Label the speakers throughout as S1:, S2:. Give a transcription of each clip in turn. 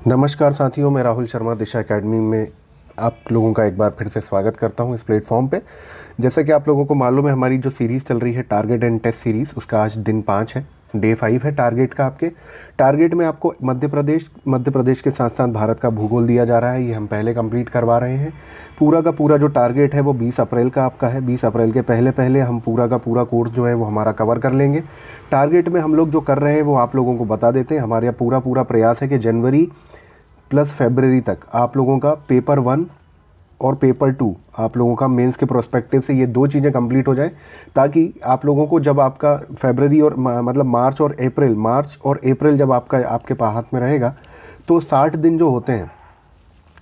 S1: नमस्कार साथियों, मैं राहुल शर्मा दिशा एकेडमी में आप लोगों का एक बार फिर से स्वागत करता हूं इस प्लेटफॉर्म पे। जैसा कि आप लोगों को मालूम है, हमारी जो सीरीज़ चल रही है टारगेट एंड टेस्ट सीरीज़, उसका आज दिन 5 है, डे 5 है टारगेट का। आपके टारगेट में आपको मध्य प्रदेश के साथ साथ भारत का भूगोल दिया जा रहा है। ये हम पहले कंप्लीट करवा रहे हैं। पूरा का पूरा जो टारगेट है वो 20 अप्रैल का आपका है। 20 अप्रैल के पहले पहले हम पूरा का पूरा कोर्स जो है वो हमारा कवर कर लेंगे। टारगेट में हम लोग जो कर रहे हैं वो आप लोगों को बता देते हैं। हमारे यहाँ पूरा पूरा प्रयास है कि जनवरी प्लस फरवरी तक आप लोगों का पेपर 1 और पेपर 2 आप लोगों का मेंस के प्रोस्पेक्टिव से ये दो चीज़ें कंप्लीट हो जाए, ताकि आप लोगों को जब आपका फरवरी और मतलब मार्च और अप्रैल जब आपका आपके हाथ में रहेगा, तो 60 दिन जो होते हैं,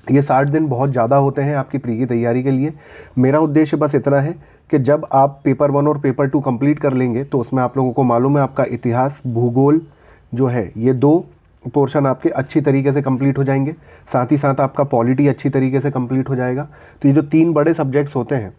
S1: ये 60 दिन बहुत ज़्यादा होते हैं आपकी प्री की तैयारी के लिए। मेरा उद्देश्य बस इतना है कि जब आप पेपर 1 और पेपर 2 कंप्लीट कर लेंगे, तो उसमें आप लोगों को मालूम है आपका इतिहास, भूगोल जो है, ये दो पोर्शन आपके अच्छी तरीके से कंप्लीट हो जाएंगे। साथ ही साथ आपका पॉलिटी अच्छी तरीके से कंप्लीट हो जाएगा। तो ये जो 3 बड़े सब्जेक्ट्स होते हैं,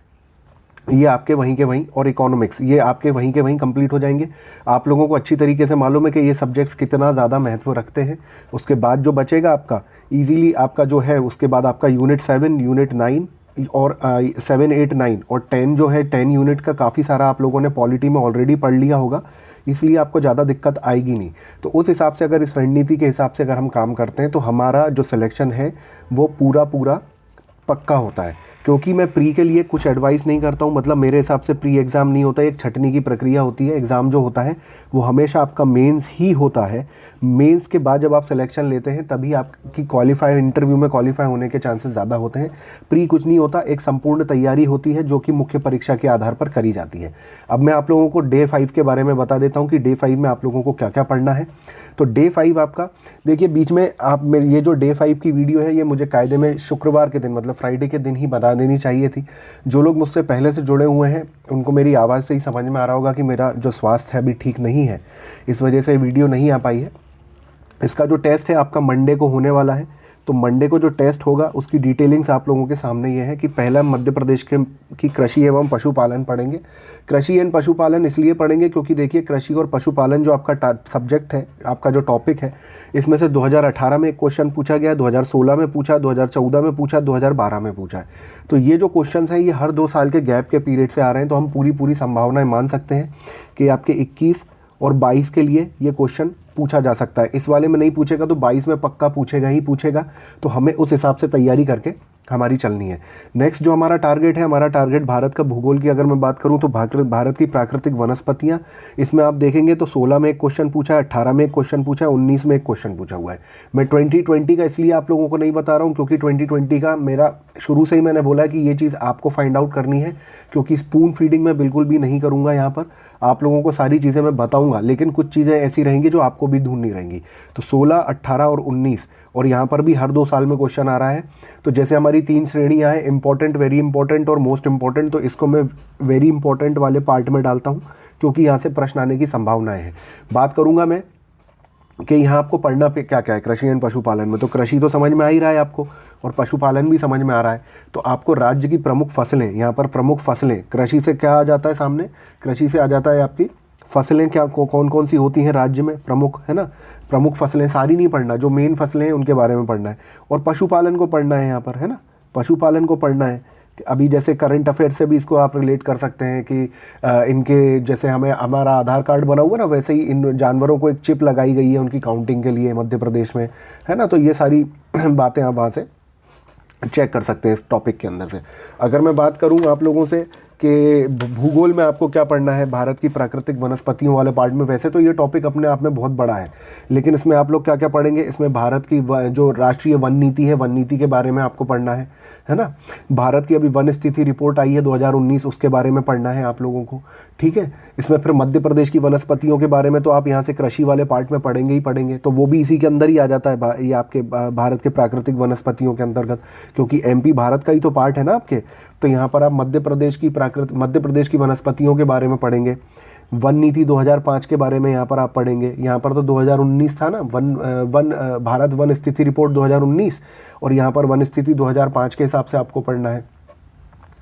S1: ये आपके वहीं के वहीं, और इकोनॉमिक्स, ये आपके वहीं के वहीं कंप्लीट हो जाएंगे। आप लोगों को अच्छी तरीके से मालूम है कि ये सब्जेक्ट्स कितना ज़्यादा महत्व रखते हैं। उसके बाद जो बचेगा आपका ईजीली आपका जो है, उसके बाद आपका यूनिट 7, यूनिट 9 और 7, 8, 9 और 10 जो है, 10 यूनिट का काफ़ी सारा आप लोगों ने पॉलिटी में ऑलरेडी पढ़ लिया होगा, इसलिए आपको ज़्यादा दिक्कत आएगी नहीं। तो उस हिसाब से, अगर इस रणनीति के हिसाब से अगर हम काम करते हैं, तो हमारा जो सिलेक्शन है वो पूरा पूरा पक्का होता है। क्योंकि मैं प्री के लिए कुछ एडवाइस नहीं करता हूँ, मतलब मेरे हिसाब से प्री एग्ज़ाम नहीं होता है, एक छटनी की प्रक्रिया होती है। एग्ज़ाम जो होता है वो हमेशा आपका मेंस ही होता है। मेंस के बाद जब आप सिलेक्शन लेते हैं, तभी आपकी इंटरव्यू में क्वालिफाई होने के चांसेस ज़्यादा होते हैं। प्री कुछ नहीं होता, एक संपूर्ण तैयारी होती है जो कि मुख्य परीक्षा के आधार पर करी जाती है। अब मैं आप लोगों को डे 5 के बारे में बता देता हूँ कि डे 5 में आप लोगों को क्या क्या पढ़ना है। तो डे 5 आपका देखिए, बीच में आप मेरी ये जो डे 5 की वीडियो है, ये मुझे कायदे में शुक्रवार के दिन, मतलब फ्राइडे के दिन ही बता देनी चाहिए थी। जो लोग मुझसे पहले से जुड़े हुए हैं, उनको मेरी आवाज़ से ही समझ में आ रहा होगा कि मेरा जो स्वास्थ्य है अभी ठीक नहीं है, इस वजह से वीडियो नहीं आ पाई है। इसका जो टेस्ट है आपका मंडे को होने वाला है। तो मंडे को जो टेस्ट होगा, उसकी डिटेलिंग्स आप लोगों के सामने ये है कि पहला मध्य प्रदेश की कृषि एवं पशुपालन पढ़ेंगे। कृषि एवं पशुपालन इसलिए पढ़ेंगे क्योंकि देखिए, कृषि और पशुपालन जो आपका सब्जेक्ट है, आपका जो टॉपिक है, इसमें से 2018 में एक क्वेश्चन पूछा गया, 2016 में पूछा, 2014 में पूछा, 2012 में पूछा है। तो ये जो क्वेश्चन हैं, ये हर 2 साल के गैप के पीरियड से आ रहे हैं। तो हम पूरी संभावनाएँ मान सकते हैं कि आपके 21 और 22 के लिए ये क्वेश्चन पूछा जा सकता है। इस वाले में नहीं पूछेगा तो 22 में पक्का पूछेगा ही पूछेगा। तो हमें उस हिसाब से तैयारी करके हमारी चलनी है। नेक्स्ट जो हमारा टारगेट है, हमारा टारगेट भारत का भूगोल की अगर मैं बात करूं, तो भारत की प्राकृतिक वनस्पतियां, इसमें आप देखेंगे तो 16 में एक क्वेश्चन पूछा है, 18 में एक क्वेश्चन पूछा है, 19 में एक क्वेश्चन पूछा हुआ है। मैं 2020 का इसलिए आप लोगों को नहीं बता रहा हूँ क्योंकि 2020 का मेरा शुरू से ही मैंने बोला कि ये चीज़ आपको फाइंड आउट करनी है, क्योंकि स्पून फीडिंग मैं बिल्कुल भी नहीं करूँगा। यहाँ पर आप लोगों को सारी चीज़ें मैं बताऊँगा, लेकिन कुछ चीज़ें ऐसी रहेंगी जो आपको भी ढूंढनी रहेंगी। तो 16, 18 और 19, और यहाँ पर भी हर 2 साल में क्वेश्चन आ रहा है। तो जैसे हमारी 3 श्रेणियाँ हैं, इंपॉर्टेंट, वेरी इंपॉर्टेंट और मोस्ट इंपॉर्टेंट, तो इसको मैं वेरी इंपॉर्टेंट वाले पार्ट में डालता हूँ क्योंकि यहाँ से प्रश्न आने की संभावनाएं हैं। बात करूँगा मैं कि यहाँ आपको पढ़ना पे क्या क्या है कृषि एवं पशुपालन में। तो कृषि तो समझ में आ ही रहा है आपको, और पशुपालन भी समझ में आ रहा है। तो आपको राज्य की प्रमुख फसलें, यहाँ पर प्रमुख फसलें, कृषि से क्या आ जाता है सामने, कृषि से आ जाता है आपकी फसलें क्या कौन कौन सी होती हैं राज्य में प्रमुख, है ना। प्रमुख फसलें सारी नहीं पढ़ना, जो मेन फसलें हैं उनके बारे में पढ़ना है। और पशुपालन को पढ़ना है यहाँ पर, है ना, पशुपालन को पढ़ना है। अभी जैसे करंट अफेयर से भी इसको आप रिलेट कर सकते हैं कि इनके जैसे हमारा आधार कार्ड बना हुआ ना, वैसे ही इन जानवरों को एक चिप लगाई गई है उनकी काउंटिंग के लिए मध्य प्रदेश में, है ना। तो ये सारी बातें आप वहाँ से चेक कर सकते हैं इस टॉपिक के अंदर से। अगर मैं बात करूं आप लोगों से कि भूगोल में आपको क्या पढ़ना है, भारत की प्राकृतिक वनस्पतियों वाले पार्ट में, वैसे तो ये टॉपिक अपने आप में बहुत बड़ा है, लेकिन इसमें आप लोग क्या क्या पढ़ेंगे, इसमें भारत की जो राष्ट्रीय वन नीति है, वन नीति के बारे में आपको पढ़ना है ना। भारत की अभी वन स्थिति रिपोर्ट आई है 2019, उसके बारे में पढ़ना है आप लोगों को, ठीक है। इसमें फिर मध्य प्रदेश की वनस्पतियों के बारे में तो आप यहाँ से कृषि वाले पार्ट में पढ़ेंगे ही पढ़ेंगे, तो वो भी इसी के अंदर ही आ जाता है, ये आपके भारत के प्राकृतिक वनस्पतियों के अंतर्गत, क्योंकि एमपी भारत का ही तो पार्ट है ना आपके। तो यहाँ पर आप मध्य प्रदेश की वनस्पतियों के बारे में पढ़ेंगे। वन नीति 2005 के बारे में यहाँ पर आप पढ़ेंगे। यहाँ पर तो 2019 था ना, भारत वन स्थिति रिपोर्ट 2019, और यहाँ पर वन स्थिति 2005 के हिसाब से आपको पढ़ना है।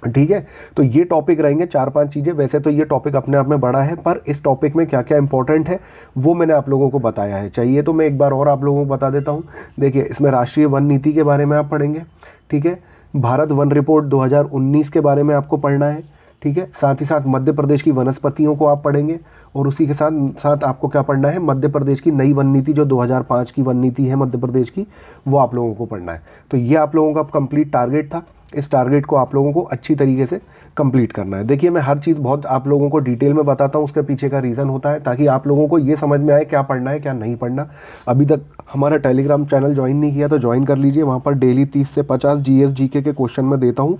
S1: ठीक है। तो ये टॉपिक रहेंगे 4-5 चीज़ें। वैसे तो ये टॉपिक अपने आप में बड़ा है, पर इस टॉपिक में क्या क्या इंपॉर्टेंट है वो मैंने आप लोगों को बताया है। चाहिए तो मैं एक बार और आप लोगों को बता देता हूँ। देखिए, इसमें राष्ट्रीय वन नीति के बारे में आप पढ़ेंगे, ठीक है। भारत वन रिपोर्ट 2019 के बारे में आपको पढ़ना है, ठीक है। साथ ही साथ मध्य प्रदेश की वनस्पतियों को आप पढ़ेंगे, और उसी के साथ साथ आपको क्या पढ़ना है, मध्य प्रदेश की नई वन नीति जो 2005 की वन नीति है मध्य प्रदेश की, वो आप लोगों को पढ़ना है। तो ये आप लोगों का कंप्लीट टारगेट था। इस टारगेट को आप लोगों को अच्छी तरीके से कंप्लीट करना है। देखिए, मैं हर चीज़ बहुत आप लोगों को डिटेल में बताता हूँ, उसके पीछे का रीज़न होता है ताकि आप लोगों को ये समझ में आए क्या पढ़ना है क्या नहीं पढ़ना। अभी तक हमारा टेलीग्राम चैनल ज्वाइन नहीं किया तो ज्वाइन कर लीजिए। वहाँ पर डेली 30 से 50 जीएस जीके के क्वेश्चन मैं देता हूँ।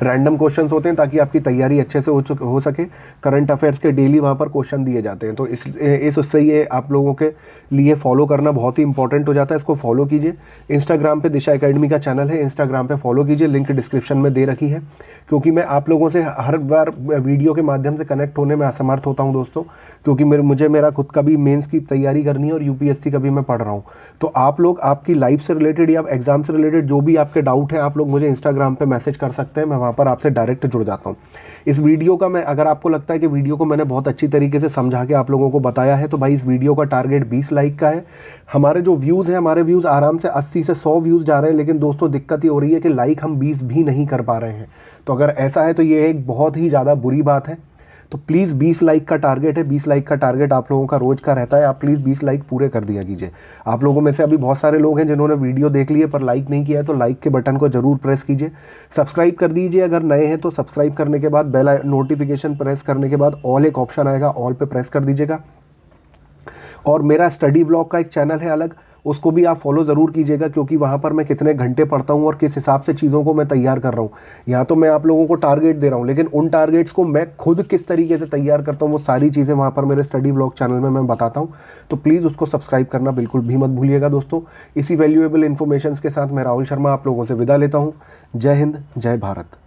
S1: रैंडम क्वेश्चंस होते हैं ताकि आपकी तैयारी अच्छे से हो सके। करंट अफेयर्स के डेली वहाँ पर क्वेश्चन दिए जाते हैं, तो इस उससे ये आप लोगों के लिए फॉलो करना बहुत ही इंपॉर्टेंट हो जाता है। इसको फॉलो कीजिए। इंस्टाग्राम पे दिशा एकेडमी का चैनल है, इंस्टाग्राम पे फॉलो कीजिए, लिंक डिस्क्रिप्शन में दे रखी है। क्योंकि मैं आप लोगों से हर बार वीडियो के माध्यम से कनेक्ट होने में असमर्थ होता हूं दोस्तों, क्योंकि मुझे मेरा खुद का भी मेंस की तैयारी करनी है और यूपीएससी का भी मैं पढ़ रहा हूं। तो आप लोग आपकी लाइफ से रिलेटेड या एग्जाम से रिलेटेड जो भी आपके डाउट है, आप लोग मुझे इंस्टाग्राम पे मैसेज कर सकते हैं, मैं वहाँ पर आपसे डायरेक्ट जुड़ जाता हूँ। इस वीडियो का मैं, अगर आपको लगता है कि वीडियो को मैंने बहुत अच्छी तरीके से समझा के आप लोगों को बताया है, तो भाई इस वीडियो का टारगेट 20 लाइक का है। हमारे जो व्यूज़ हैं, हमारे व्यूज़ आराम से 80 से 100 व्यूज़ जा रहे हैं, लेकिन दोस्तों दिक्कत ये हो रही है कि लाइक हम 20 भी नहीं कर पा रहे हैं। तो अगर ऐसा है तो ये एक बहुत ही ज़्यादा बुरी बात है। तो प्लीज़ 20 लाइक का टारगेट है, 20 लाइक का टारगेट आप लोगों का रोज़ का रहता है। आप प्लीज़ 20 लाइक पूरे कर दिया कीजिए। आप लोगों में से अभी बहुत सारे लोग हैं जिन्होंने वीडियो देख ली है पर लाइक नहीं किया है, तो लाइक के बटन को ज़रूर प्रेस कीजिए। सब्सक्राइब कर दीजिए अगर नए हैं तो। सब्सक्राइब करने के बाद बेल नोटिफिकेशन प्रेस करने के बाद ऑल एक ऑप्शन आएगा, ऑल पे प्रेस कर दीजिएगा। और मेरा स्टडी व्लॉग का एक चैनल है अलग, उसको भी आप फॉलो ज़रूर कीजिएगा, क्योंकि वहाँ पर मैं कितने घंटे पढ़ता हूँ और किस हिसाब से चीज़ों को मैं तैयार कर रहा हूँ। यहाँ तो मैं आप लोगों को टारगेट दे रहा हूँ, लेकिन उन टारगेट्स को मैं खुद किस तरीके से तैयार करता हूँ वो सारी चीज़ें वहाँ पर मेरे स्टडी व्लॉग चैनल में मैं बताता हूँ। तो प्लीज़ उसको सब्सक्राइब करना बिल्कुल भी मत भूलिएगा दोस्तों। इसी वैल्यूएबल इन्फॉर्मेशन के साथ मैं राहुल शर्मा आप लोगों से विदा लेता हूँ। जय हिंद, जय भारत।